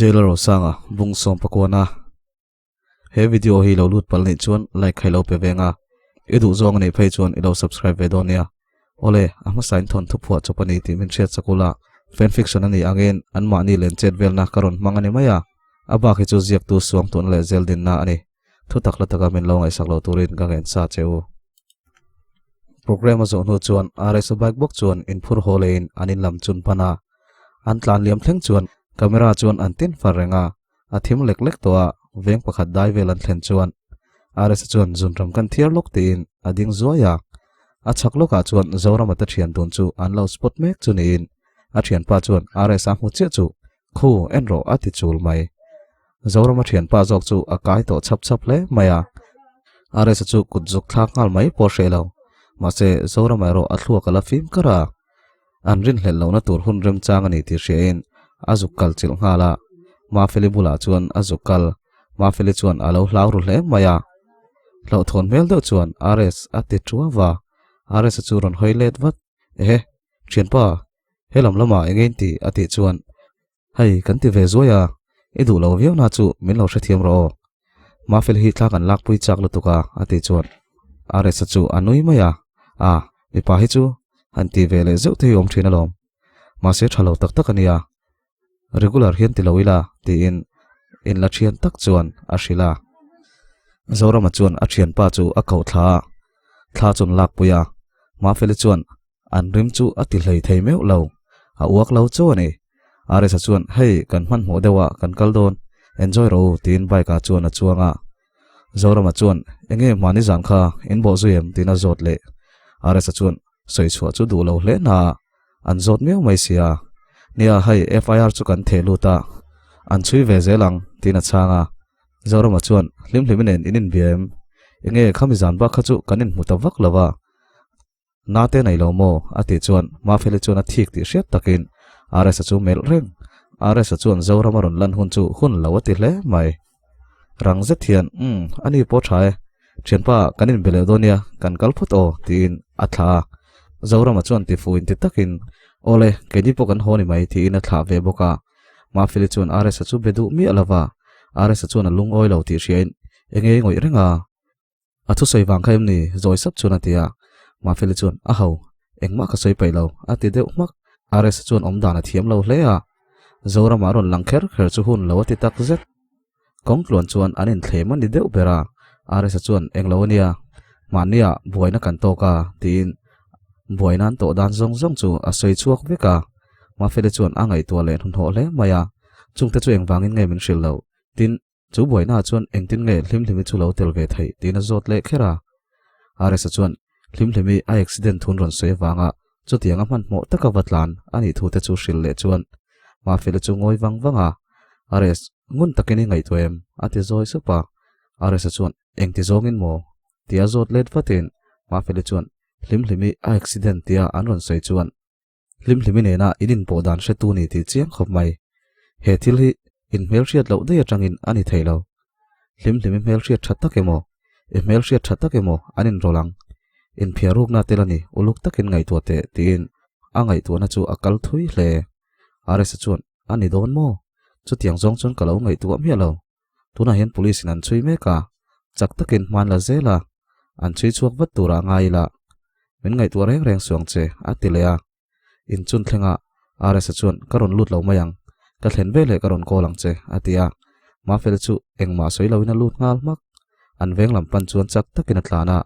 J.Lalrosanga Bung som pakwana he video hi lo lut pal ni chuan like hello pe venga edu zong nei phei chuan ilo subscribe ve donia ole ama sign thon thu phua chopani ti min chat sakula fan fiction ani again an ma ni len chat velna karon mangani maya aba khi chu ziak tu suang ton le zel din na ani thu takla taka min lo ngai saklo turin ka gen sa cheu program zo nu chuan rs bike box chuan in phur holein anin lam chun pana an tlan liam thleng chuan camera chuan an tin farenga athim lek lek towa veng pakhat dai velan thlen chuan rs chuan zum ram kan thiar lok tin ading zoya a chak loka chuan zoram ata thian tun chu an lo spot mek chunin a thian pa chuan rs a mu che chu khu enro ati chul mai zoram a thian pa jok chu a kai to chap chap le maya rs chu kut zuk thak ngal mai por shelo ma se zoram ro a thluak ala film kara an rin hlel lo na tur hun rem chang ani ti shein azukal chil ngala ma felibula chuan azukal ma feli chuan alo hlau ru hle maya lo thon mel do chuan rs ati chuwa rs chu ron hoilet wat thianpa helam lama engein ti ati chuan hei kan ti ve zoya idu lo viau na chu min lo hrethiam ro ma fel hi thla kan lak pui chak lutuka ati chuan rs chu anui maya mi pa hi chu han ti vele zeu te om thina lom ma se thalo tak tak ania regular hian ti loila ti in la thian tak chuan a hrila zorama chuan a thian pa chu a kau thla chun lak puya ma fele chuan an rim chu a ti hlei thei meu lo a uak lo chu ani rs chuan hei kan man mo dewa kan kaldon enjoy ro tin bike a chuan a chuanga zorama chuan enge mani jang kha in bo zuem tin a zot le rs chuan soi chua chu du lo hle na an zot meu mai sia nia hei fir chu kan theluta an chui ve zelang tina changa zorama chuan hliminen inin biem enge khami zan ba kha chu kanin mutawak lawa nate nei lo mo ati chuan ma fele chuan a thik ti hriat takin rs chu mel reng rs chuan zorama ron lan hun chu hun lawati hle mai rang zethian ani po thai thianpa kanin bele donia kan kalphut o tin atha zorama chuan ti fuin ti takin ole kedi pokan honi mai thi in a thla ve boka ma fili chuan rs chu bedu mi alawa rs chuan a lung oi lo ti hriain enge ngoi renga athu soi wang khaim ni zoi sap chuna tia ma fili chuan a ho engma ka soi pai lo ati deuh mak rs chuan om dana thiam lo hle a zorama ron langkher kher chu hun lo ti tak zet kong tlon chuan anin thlem ani deuh bera rs chuan englo ania mania buaina kan to ka tin buainan to dan zong zong chu a soi chuak veka ma fele chuan angai to len hun ho le maya chungte chu eng wangin ngai min hril lo tin chu buaina chuan eng tin nge hlimhlimi chu lo tel ve thei tin a zot le khera rs chuan hlimhlimi a accident thun ron soi wanga chu tianga man mo taka watlan ani thu te chu hril le chuan ma fele chu ngoi wanga rs ngun takini ngai toem ati zoi supa rs chuan eng ti zongin mo tia zot let fatin ma fele chuan hlimhlimi a accident tia anron soi chuan hlimhlimi ne na inin bodan hretu ni ti chiang khop mai he thil hi in mel hriat lo de atangin ani theilo hlimhlimi mel hriat thatak emo mel hriat thatak emo anin rolang in phiaruk na telani uluk takin ngai to te tin angai to na chu akal thui hle rs chuan ani don mo chu tiang zong chon kalo ngai tu mi lo tuna hian police nan chui me ka chak takin man la zela an chui chuak wat tura ngai la min ngai tu reng suang che atilea in chun thlenga rs chuan karon lut lo mayang ka thlen vele karon kolang che atia ma fel chu engma soi loina lut ngal mak an veng lam pan chuan chak takin atlana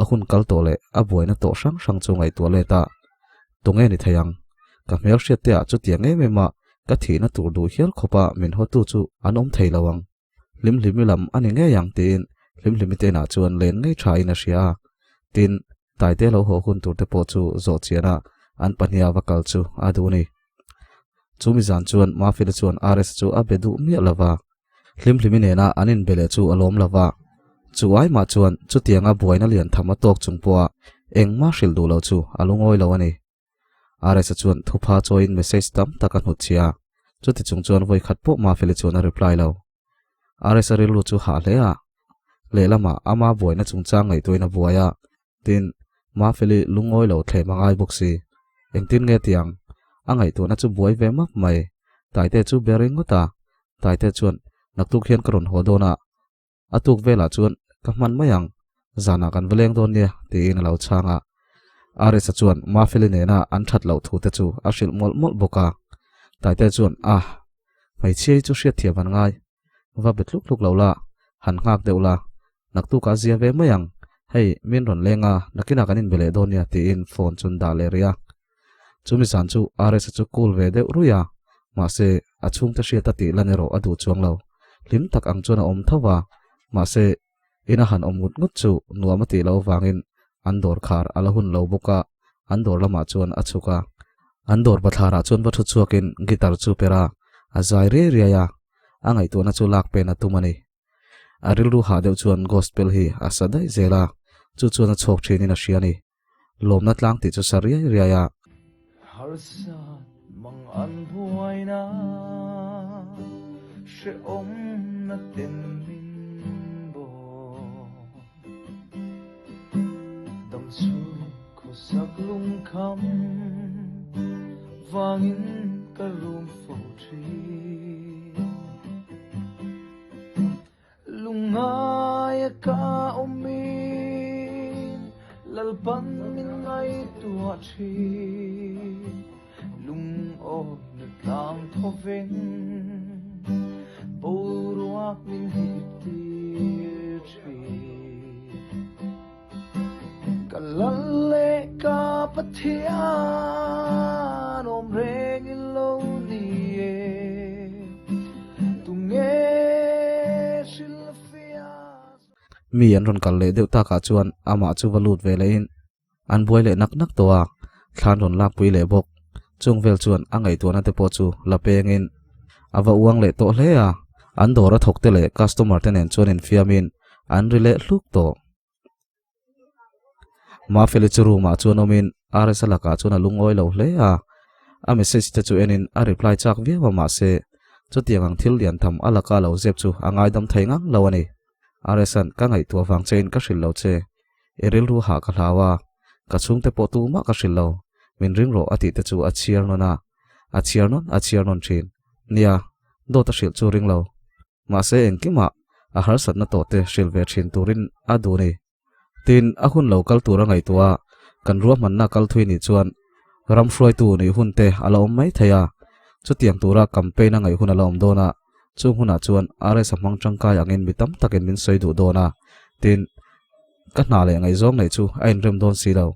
a hun kal to le a boina to sang chu ngai to le ta tunge ni thayang ka mel hriat te a chu tiang e mema ka thina tur du hial khopa min hotu chu anom theilawang hlimhlimi lam ani nge yang tin hlimhlimi te na chuan len ngei tha in a hria tin taite lo ho hun tur te po chu zo chiana an pania wakal chu aduni chumi zan chuan ma fil chuan rs chu a bedu mi alawa hlimhlimi ne na anin bele chu alom lawa chuai ma chuan chu tianga buaina lian thama tok chungpua engma hril du lo chu alungoi lo ani are sa chuan thupa join message tam takan hu chia chuti chung chuan voi khat po ma feli chuan a reply lo are sa relu chu ha hle a le lama ama boina chungchang ngai toina buaya tin ma feli lungoi lo the mangai boxi engtin nge tiang angai to na chu buai ve map mai taite chu bering ngota taite chuan naktuk hian karon hodona atuk vela chuan kaman mayang zana kan veleng don nia ti in lo changa are sa chuan ma feli ne na an that lo thu te chu a shil mol mol boka taite chuan mai chei chu hriat thiam an ngai va betluk luk lo la han ngak deula naktu ka zia ve mayang hei min ron lenga nakina kanin bele don nia ti in phone chun da le ria chumi san chu are sa chu kul ve de ruya ma se achung ta hriat ti lanero adu chuang lo lim tak ang chuna om thawa ma se ina han om ngut chu nuamati lo wangin andor khar alahun lo boka andor lama chuan achuka andor bathara chuan bathu chuakin gitar chu pera azai re riaya angai to na chu lak pe na tumani aril ru ha deu chuan gospel hi asadai zela chu chuan a chok thini na hriani lomna tlang ti chu saria riaya harsa mang an buaina she om na ten min bo dam su ko sak lung kham wangin karum fo tri lungai ka omin lalpan min ngai tua tri lung o na tang thoveng boruak min hiti tri kalalle ka pathian om reng lo ni tunge silfia mi an ron kal le deu ta ka chuan ama chu valut ve lein an buai le nak nak towa thlan ron lak pui le bok chung vel chuan angai to na te po chu lapengin awa uang le to hle a an dora thokte le customer ten en chuan in fiamin an rile hluk to ma feli churu ma chuan omin are salaka chuan a lungoi lo hle a message te chu enin a reply chak viawa ma se chu tiangang thil lian tham alaka lo zep chu angai dam thaingang lo ani are san ka ngai to wang chain ka hril lo che eril ru ha ka hlawa ka chung te po tu ma ka hril lo min ring ro ati te chu a chiar nona a chiar non thin nia do ta hril chu ring lo ma se engkima a har sat na to te hril ve thin turin a du ni tin a hun local tura ngai tua kan ruam man na kal thui ni chuan ram hroi tu ni hun te ala om mai thaya chu tiang tura campaign a ngai hun ala om dona chu huna chuan are samang tangkai angin mitam takin min soi du dona tin ka hna le ngai zong nei chu ain rem don si lo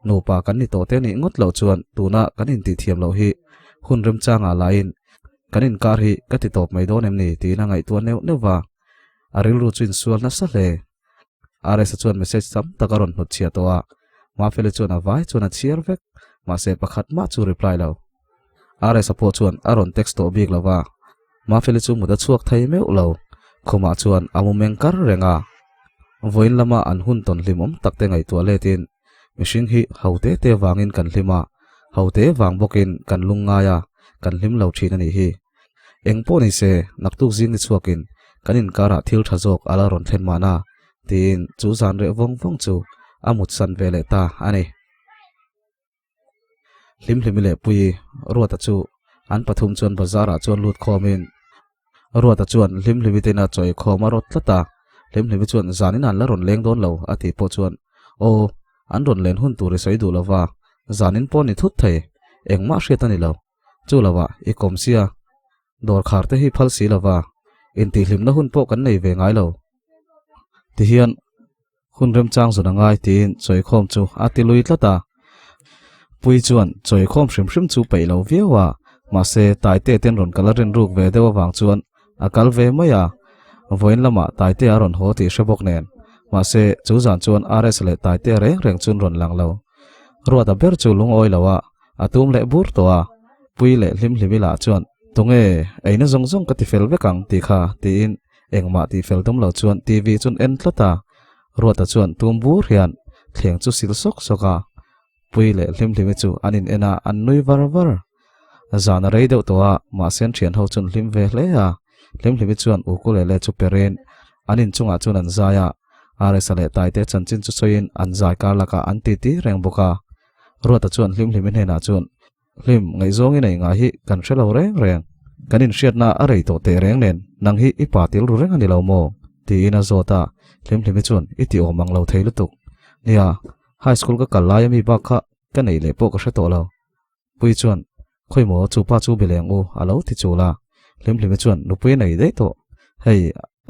nu pa kan ni to te ni ngot lo chuan tuna kan in ti thiam lo hi hun rem changa lain kan in kar hi ka ti top mai don em ni ti na ngai tu neu newa aril ru chin sual na sa le are sa chuan message sam takaron hot chia to a ma fele chuan a vai chuan a chiar vek ma se pakhat ma chu reply lo are sa po chuan aron text to big lawa ma fele chu muda chuak thai meu lo khoma chuan amumeng kar renga voin lama an hun ton limom takte ngai to le tin machine hi haute te wangin kan hlima haute wang bokin kan lunga ya kan lim lo thina ni hi engpo ni se naktuk jing ni chuakin kanin kara thil thajok ala ron thlen mana tin chu zan re vong vong chu amut san vele ta ani lim limile pui ruata chu an pathum chuan bazara chuan lut khomin ruata chuan lim limitena choi khoma rot tlata lim limi chuan zanin an la ron leng don lo ati po chuan o an ron len hun tur sei du lawa zanin po ni thut thei engma hriatani lo chu lawa i komsia dor kharte hi phal si lawa in ti hlim na hun po kan nei ve ngai lo ti hian hun rem chang zona ngai tin choi khom chu ati lui tlata pui chuan choi khom hrim hrim chu pei lo viawa ma se tai te ten ron kala ren ruk ve dewa wang chuan akal ve maya voin lama tai te aron ho ti hrebok nen ma se chu zan chuan rs le tai te reng reng chun ron lang lo ruata ber chu lung oi lawa atum le bur to a pui le hlim hlimila chuan tunge eina zong zong ka ti fel vekang ti kha ti in engma ti fel dum lo chuan tv chun en tlata ruata chuan tum bur hian thleng chu sil sok soka pui le hlim hlim chu anin ena an nui var zana rei deuh towa ma sen thian ho chun hlim ve hle a hlim hlim chuan ukule le chu perin anin chunga chun an zaya aresale taite chanchin chu soin an zai kar laka an ti reng boka ruata chuan hlim hlim hena chuan hlim ngai zongi nei nga hi kan hrelo reng kanin hriatna a rei to te reng nen nang hi ipatil ru reng ani lo mo ti ina zota hlim hlim chuan iti omang lo thei lutuk nia high school ka kalai mi ba kha ka nei le po ka hre to lo pui chuan khoi mo chu pa chu bileng u alo ti chu la hlim hlim chuan nupui nei dei to hei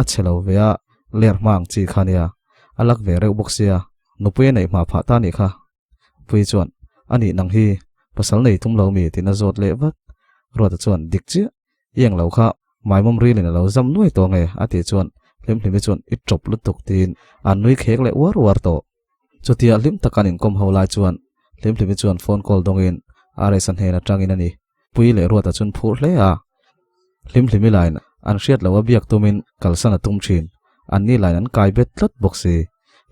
a chelo ve a ler mang chi khania alak ve reu boxia nupui nei ma pha ta ni kha pui chuan ani nang hi pasal nei tum lo mi tina zot le wat ruata chuan dik chi yeng lo kha mai mom ri le lo zam nuai to nge ati chuan hlim hlim chuan i top lutuk tin an nui khek le war to chutia hlim takanin kom ho lai chuan hlim hlim chuan phone call dongin are san hena tangin ani pui le ruata chun phur hle a hlim hlim line an hriat lo biak tumin kalsana tum thin an ni line an kai bet tlat boxi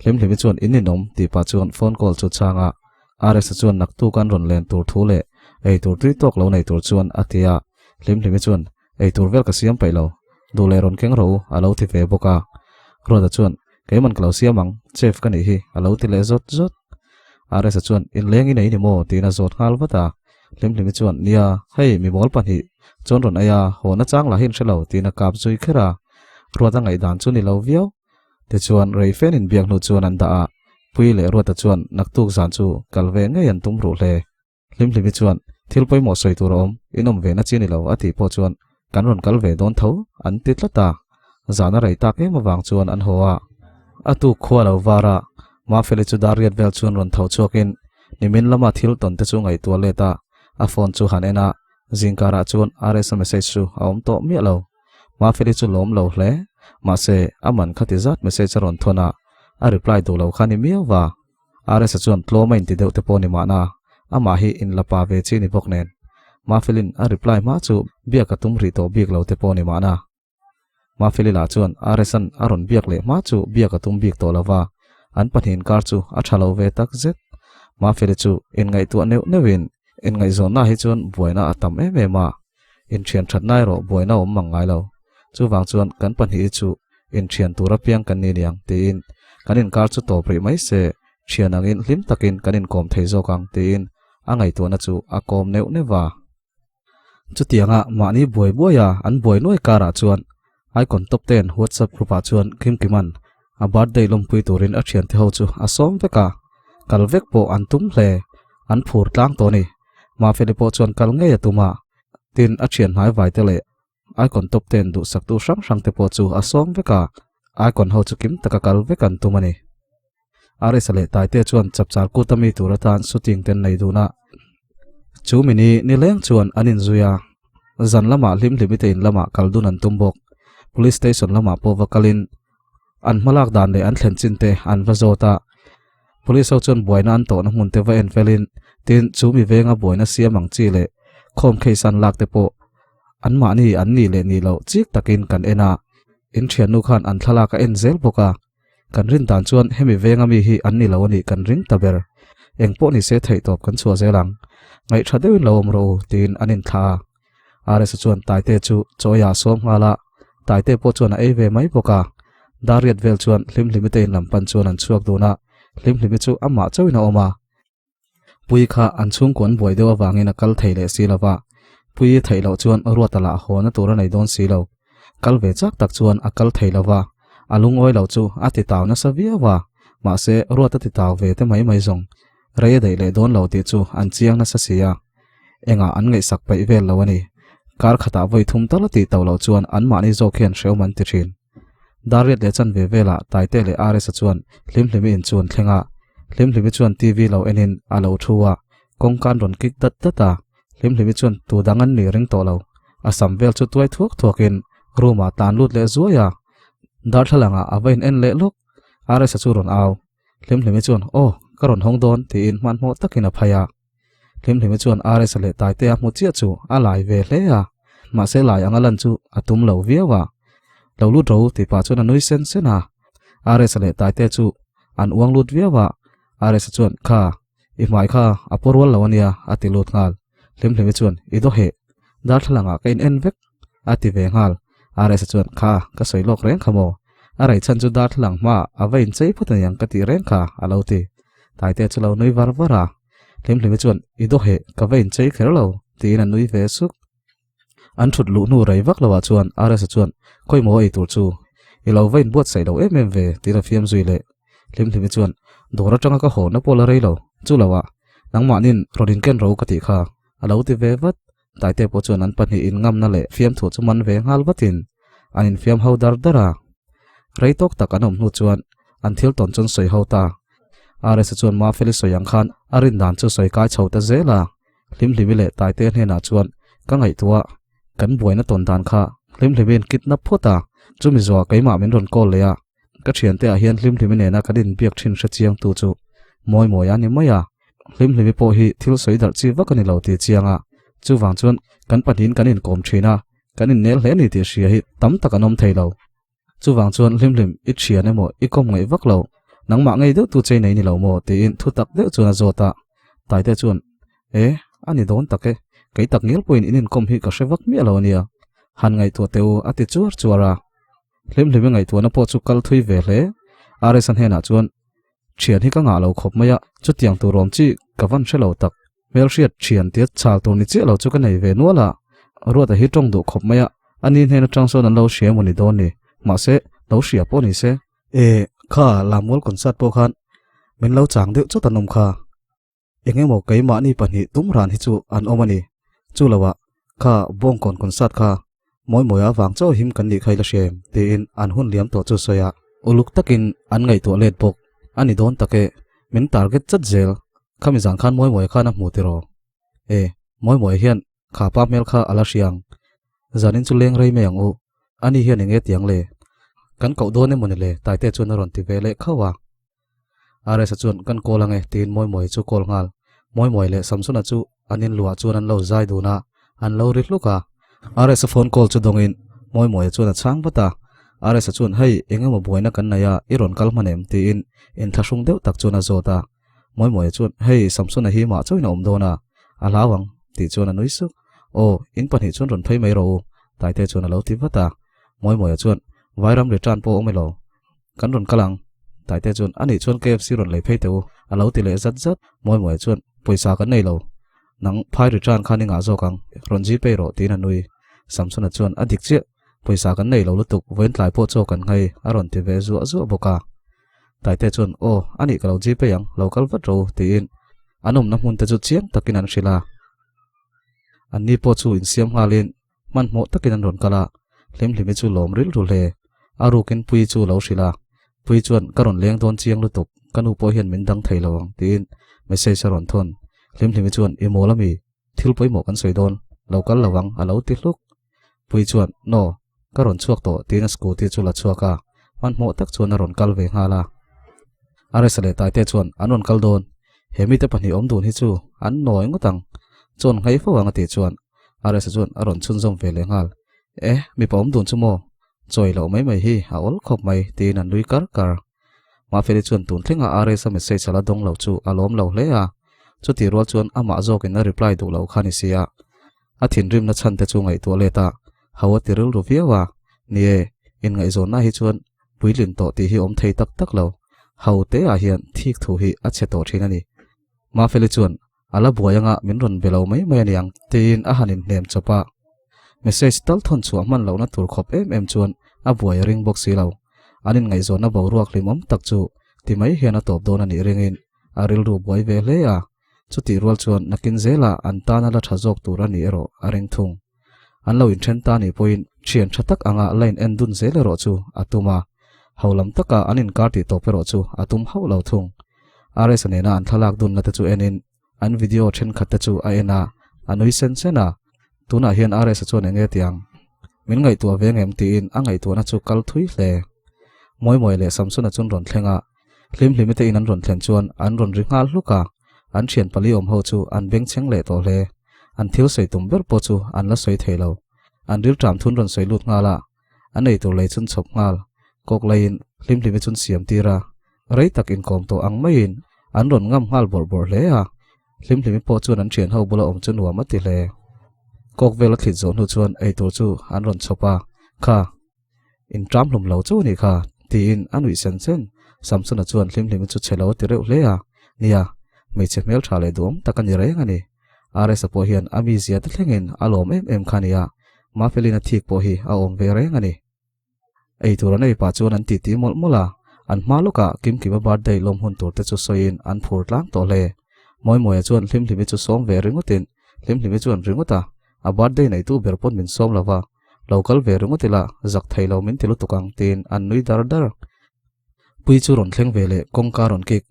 hlim hlim chuan ininom ti pa chuan phone call chu changa are sa chuan nak tu kan ron len tur thu le ei tur tui tok lo nei tur chuan atia hlim hlim chuan ei tur vel ka siam pailo du le ron keng ro alo ti ve boka ruata chuan keman klau siamang chef ka ni hi alo ti le zot are sa chuan in lengi nei ni mo tina zot ngal wata hlim hlim chuan nia hei mi bol pan hi chon ron aya hona chang la hin shelo tina kap zui khera ruata ngai dan chu ni lo viau te chuan rei fen in biak nu chuan an da a pui le ruata chuan naktuk zan chu kalve nge an tum ru hle hlim hlim chuan thilpoi mo soi tur om inom ve na chini lo ati po chuan kan ron kalve don tho an titlata zana rei tak em awang chuan an hoa atu khwa lo wara ma fele chu dariat vel chuan ron tho chokin nimin lama thil ton te chu ngai tu leta a phone chu hanena jingkara chuan rs message chu aum to mi lo ma fele chu lom lo hle ma se aman khati zat message ron thona a reply do lo khani miawa rs chuan tlo main ti deuh te poni mana ama hi in lapa ve chi ni boknen ma felin a reply ma chu biak atum ri to biak lo te poni mana ma felila chuan rs an aron biak le ma chu biak atum biak to lawa an pathin kar chu a thalo ve tak zet ma fele chu in ngai tu neu neuin in ngai zona hi chuan boina atam ma in thian that nai ro boina om mangai lo chu wang chuan kan panhi chu in thian tura piang kan ni niang tin kanin kar chu to pri mai se thian angin hlim takin kanin kom thei zo kang tin angai tu na chu a kom neu newa chu tianga mani boya an boi noi kara chuan icon top 10 whatsapp group a chuan kimkiman a birthday lompui turin a thian the ho chu a som veka kalvek po an tum hle an phur tlang to ni ma felipo chuan kal nge atuma tin a thian hai vai te le icon top 10 du sak tu sang te po chu a som veka icon ho chu kim taka kalvek an tumani are sale tai te chuan chapchar ku tami turatan shooting ten nei duna chu mini ni leng chuan anin zuya zan lama hlim hlimite in lama kaldun an tumbok police station lama po vakalin an malak dan le an thlen chin te an vazota police ho chuan boina an to na mun te va en felin tin chu mi venga boina siamang chi le khom kheisan lak te po an ma ni an ni le ni lo chik takin kan ena in thian nu khan an thala ka en zel boka kan rin dan chuan hemi venga mi hi an ni lo ni kan ring taber engpo ni se thei top kan chua zelang ngai thadewin lom ro tin anin tha are sa chuan taite chu choya som ngala taite po chuan a ve mai boka dariat vel chuan hlim hlimite in lampan chuan an chuak duna hlim hlimi chu ama chawina oma pui kha an chung kon boi dewa wangin a kal theile silawa pui theilo chuan ruatala hona tura nei don silo kal ve chak tak chuan a kal theilawa alung oi lo chu ati taw na saviawa ma se ruata ti taw ve te mai zong rei dei le don lo ti chu an chiang na sa sia enga an ngei sak pai vel lawani kar khata voi thum tala ti taw lo chuan an ma ni zo khen sheuman ti thin dariat le chan ve vela taite le are sa chuan hlim hlimi in chuan thlenga hlim hlimi chuan tv lo enin alo thuwa kongkan ron kik dat data hlim hlimi chuan tu dangan ni ring to lo asam vel chu tuai thuakin ruma tan lut le zuaya dar thalanga avain en le lok are sa chu ron aw hlim hlimi chuan karon hong don ti in man mo takin a phaya hlim hlimi chuan are sa le taite a mu chia chu alai ve hle a ma se lai angalan chu atum lo viawa lo lut ro ti pa chuan anui sen sena are sa le taite chu an uang lut viawa are sa chuan kha I mai kha aporwal lawania atilut ngal hlim hlim chuan I do he dar thlanga kain envek ati ve ngal are sa chuan kha ka soilok reng khamo arai chan chu dar thlang ma avein chei phutan yang kati reng kha aloti taite chulo noi varvara hlim hlim chuan I do he ka vein chei kherlo tin an nui ve suk an thut lu nu rai vak lawa chuan are sa chuan khoi mo ei tur chu I lo vein buat sai lo em ve tira fiam zui le hlim hlim chuan dora tanga ka ho na pola rei lo chu lawa nangma nin rodin ken ro kati kha alo ti ve vat taite po chuan an pani in ngam na le fiam thu chu man ve ngal vatin anin fiam ho dar dara rei tok tak anom nu chuan an thil ton chon soi ho ta are sa chuan ma feli soyang khan arin dan chu soi kai chhota zela hlim hlim le taite hne na chuan ka ngai tua kan buaina ton dan kha hlim hlimin kidnap phota chumi zo keima min ron kol le a ka thian te a hian hlim hlim ne na kadin biak thin hra chiang tu chu moi moi ani maya hlim hlim po hi thil soi dar chi vakani lo ti chianga chu wang chuan kan panin kanin kom thina kanin nel hle ni ti hria hi tam takanom theilo chu wang chuan hlim hlim I thria ne mo I kom ngai vak lo nangma ngei deuh tu chei nei ni lo mo ti in thu tak deuh chuan a zota taite chuan ani don take kei tak ngil point inin kom hi ka hrevak mi alo ania han ngai tu teu ati chuar chuara hlim hlim ngai tu na po chu kal thui ve hle are san hena chuan thian hi ka nga lo khop maya chu tiang tu rom chi ka van hrelo tak mel hriat thian tiat chal tur ni che lo chu ka nei ve nuala ruat a hi tong du khop maya ani hena tangson an lo hria moni don ni ma se lo hria po ni se kha lamol konsat po khan min lo chang deuh chu tanom kha engemo keima ni pani tum ran hi chu an omani chu lawa kha bong kon konsat kha moi moya wang cho him kan ni khaila shem te in an hun liam to chu soya uluk takin an ngai to let bok ani don take min target chat zel khami jang khan moi moi kha na mu te ro moi moi hian kha pa mel kha ala siang zanin chu leng rei me yang u ani hian enge tiang le kan ko do ne mon le taite chun ron ti ve le khawa are sa chun kan ko lange tin moi moi chu kol ngal moi moi le samsuna chu anin luwa chuan an lo zai du na an lo ri hluka are sa phone call chu dongin moi moi chu na chang bata are sa chun hei engemaw buaina kan naya iron kal manem ti in thasung deuh tak chuna zota moi moi chun hei samsuna hi ma choina om dona alawang ti chuna nuisuk in pani chun ron phei mai ro taite chuna lo ti bata moi moi chun vairam le tran po omelo kan ron kalang taite chun ani chun KFC ron le phei teu alo ti le zat zat moi moi chun poisa kan nei lo nang phai ri tran khani nga zo kang ron ji pe ro ti na nui samsuna chun adik che poisa kan nei lo lutuk voin tlai po cho kan ngai aron ti ve zu zu boka taite chun ani kalo ji pe yang local vat ro ti in anom na mun te chu chiang takin an shila anni po chu in siam halin man mo takin an ron kala hlim hlim chu lom ril ru le arukin pui chu lo shila pui chuan karon leng don chiang lutuk kanu po hian min dang thailo tin message ron thon hlim hlim chuan imolami thil poi mo kan soi don local lawang alo ti hluk pui chuan no karon chuak to tin scooty chula chuaka man mo tak chuan ron kal ve ngala are sale taite chuan anon kal don hemi te pani om dun hi chu an noi ngotang chon ngai fawanga ti chuan are sa chuan aron chun zom ve le ngal mi pom dun chu mo choi lo mai mai hi a ol khop mai tin an lui kar kar ma feri chuan tun thlenga are sa message ala dong lo chu alom lo hle a chu ti rol chuan ama zokin na reply du lo khani sia a thin rim na chan te chu ngai to leta hawa tirul ru viawa ni in ngai zona hi chuan puilin to ti hi om thei tak tak lo haute a hian thik thu hi a che to thina ni ma feli chuan ala buayanga min ron belo mai mai aniang tin a hanin nem chopa message tal thon chu man lo na tur khop em chuan a buaya ring box si lo anin ngai zona bo ruak limom tak chu ti mai hian a top don ani ringin aril ru buai ve hle a chu ti rol chuan nakin zela antana la thazok tur ani ero aring thung an lo in then ta ni point thian thatak anga line endun zele ro chu atuma haulam taka anin karti topero chu atum haulo thung ares anena an thalak dun na te chu enin an video then khat te chu a ena anui sen sena tuna hian ares chu ne nge tiang min ngai tu avengem ti in angai tu na chu kal thui hle moi moi le samsuna chun ron thlenga hlim hlim te in an ron thlen chuan an ron ringal hluka an thian pali om ho chu an beng cheng le to hle an thil sei tum ber po chu an la soi theilo an ril tram thun ron soi lut ngala an nei tur le chun chop ngal kok lain hlim hlim chun siam tira rei tak in kom to ang mai in an ron ngam ngal bor hle a hlim po chuan an thian ho bula om chu nuam ati hle kok vela thlit zo nu chuan ei tur chu an ron chopa kha in tram hlum lo chu ni kha ti in anui sen samsuna chuan hlim chu chelo ti reuh hle a nia mei che mel tha le dum takani reng ani are sapo hian ami zia ta thlengin alom em khania ma felina thik po hi a om ve reng ani ei tur an ei pa chuan an ti mol mola an maluka kim birthday lom hun tur te chu soin an phur tlang to le moi chuan hlim chu som ve ringutin hlim chuan ringuta a birthday nei tu berpon min som lawa local ve ringutila zak thailo min tilu tukang tin an nui dar pui chu ron thleng ve le kongka ron kik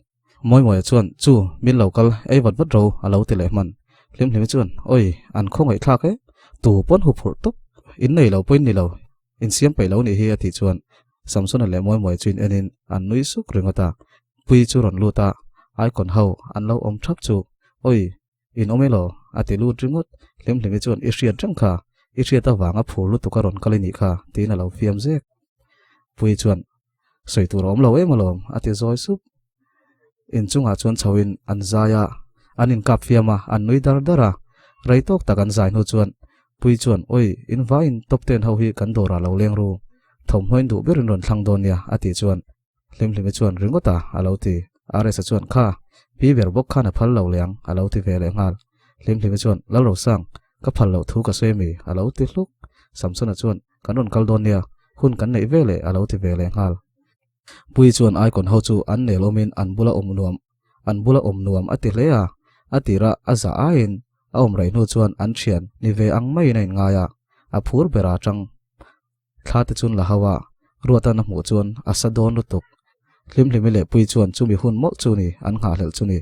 moi chuan chu min local ei wat ro alo te le man hlim chuan oi an khong ei thlak e tu pon hu phur tuk in nei lo poin ni lo in siam pe lo ni hi ati chuan samsuna le moi chuin enin an nui suk ringota pui chu ron luta ai kon ho an lo om thap chu oi in omelo ati lu ringot hlim chuan i rian tang kha i ria ta wanga phur lu tuka ron kalini kha tin alo fiam zek pui chuan soi tur om lo emalom ati zoi sup in chunga chuan chawin an zaya anin kap fiama an nui dara reitok takan zai nu chuan pui chuan oi in vain top 10 ho hi kan dora lo leng ru thom hoin du berin ron thlang don ya ati chuan hlim chuan ringota alo ti are sa chuan kha pi ber bok khana phal lo leng alo ti ve le ngal hlim chuan Lalrosang ka phal lo thu ka semi alo ti hluk samsuna chuan kanon kal don ya hun kan nei ve le alo ti ve le ngal pui chuan ai kon ho chu an nelomin an bula om nuam ati hle a atira aza ain a om rai nu chuan an thian ni ve ang mai nei nga ya a phur bera tang thate chun la hawa ruata na mu chuan asa don lutuk hlim le pui chuan chumi hun mol chu ni an nga hlel chu ni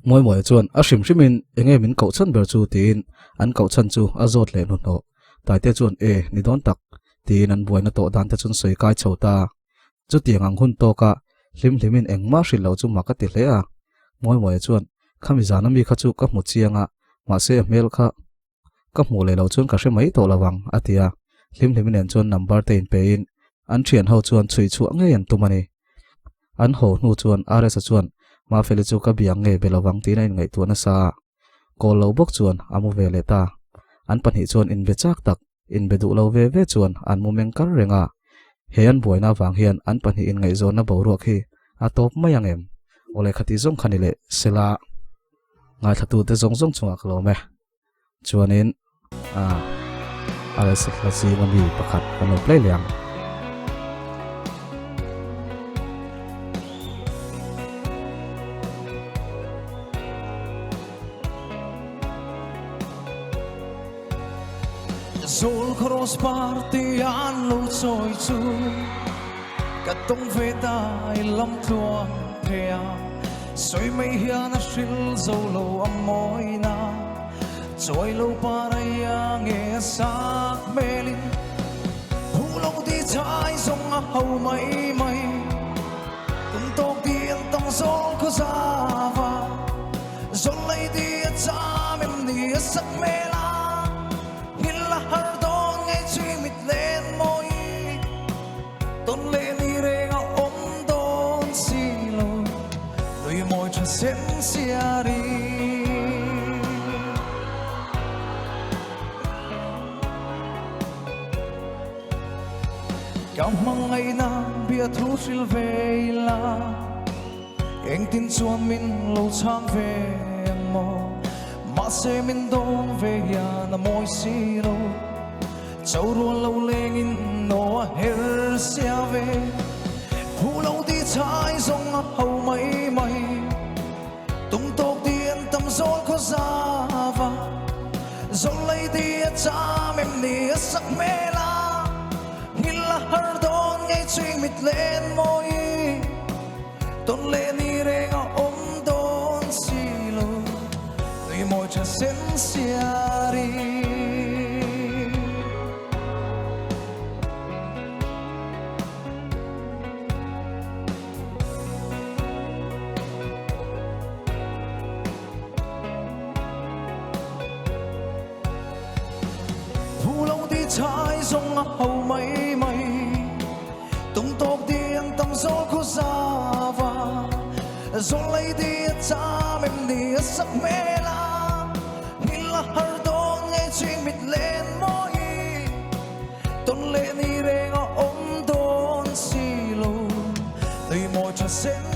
moi chuan a hrim enge min ko chan ber chu tin an ko chan chu azot le no tai te chuan e ni don tak tin an buaina to dan te chun soi kai chhota chu tiangang hun to ka hlim engma hril lo chu makati hle a moi chuan khami zana mi kha chu ka mu chianga ma se mel kha ka mu le lo chuan ka hre mai to lawang atia hlim en chuan number te in pe in an thian ho chuan chui chu nge an tumani an ho nu chuan are sa chuan ma fele chu ka biang nge belawang ti nai ngai tu na sa ko lo bok chuan amu ve le ta an pani chuan in bechak tak in bedu lo ve chuan an mumeng kar renga he an boina wang hian an pani in ngai zona boruak hi a top mayang em ole khati zong khanile sela ngai thatu te zong chunga klo me chuanin ala sikla si mani pakhat kan play liang Sol cross party an lo choi chu ka tong ve dai lam thuang thea soi mei hian a hril zo lo amoi na choi lo para yang e sak melin hu lo di chai song a hau mai tum tok di an tong sol ko za va zol lai di a cha mem ni a sak mela har don ngay truy mịt lên môi tôn lên đi re ngọ ôm đón xì lôi đôi môi cho xén xia đi cảm mong ngày na bia thu xil về la anh tin chuan min lâu chang về mò mà sẽ min đón về nhà na môi xì lôi châu ruộng lâu lên in nó her xia về hu lâu đi trái sông hầu mây tung tóc điện tâm gió có ra và gió lấy đi cha mềm nỉ sắc mê la nhìn là har đón ngay truy mịt lên môi tôn lên đi re ngọ ôm đón xì lôi người môi cha sen xia đi trái sông hầu mây tung tóc điện tâm gió có ra và Zon lấy đi cha mềm đi sắc mê la hi la har don nghe chuyện mịt lên môi tôn lên đi re ngõ ôm đón xì lô tùy môi cho sen